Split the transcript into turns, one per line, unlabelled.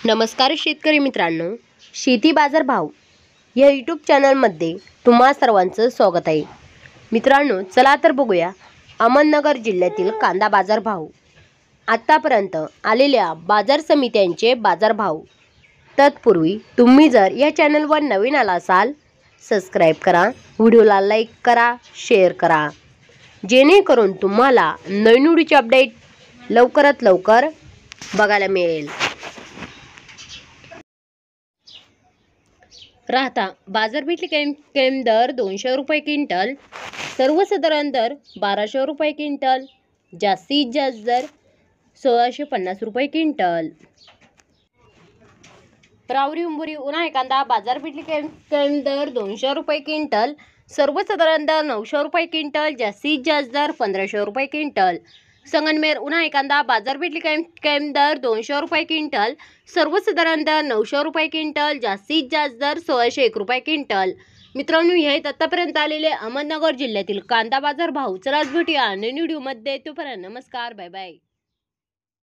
नमस्कार शेतकरी मित्रांनो, शेती बाजार भाव या यूट्यूब चॅनलमध्ये तुम्हा सर्वांचं स्वागत आहे। मित्रांनो, चला तर बघूया अहमदनगर जिल्ह्यातील कांदा बाजार भाव, आतापर्यंत आलेल्या बाजार समित्यांचे बाजार भाव। तत्पूर्वी तुम्ही जर या चॅनलवर नवीन आला असाल, सबस्क्राइब करा, व्हिडिओला लाईक करा, शेअर करा, जेणेकरून तुम्हाला नवीन व्हिडिओचे अपडेट लवकरात लवकर बघायला मिळेल। राहता बाजारपेठ कैम दर 200 रुपये क्विंटल, सर्वसाधारण दर 1200 रुपये क्विंटल, जास्तीत जास्त दर 1650 रुपये क्विंटल। रावरी उंबुरी उन्हाळी कांदा बाजारपेठ कैम दर 200 रुपये क्विंटल, सर्वसाधारण दर 900 रुपये क्विंटल, जास्तीत जास्त दर 1500 रुपये क्विंटल। संगमनेर उन्हाळी कांदा बाजारपेठ कैम दर 200 रुपये क्विंटल, सर्वसाधारण दर 900 रुपये क्विंटल, जास्तीत जास्त दर 1601 रुपये क्विंटल। मित्रांनो, हे आतापर्यंत आलेले अहमदनगर जिल्ह्यातील कांदा बाजार भाव। चला भेटूया नवीन व्हिडिओमध्ये, तोपर्यंत नमस्कार, बाय बाय।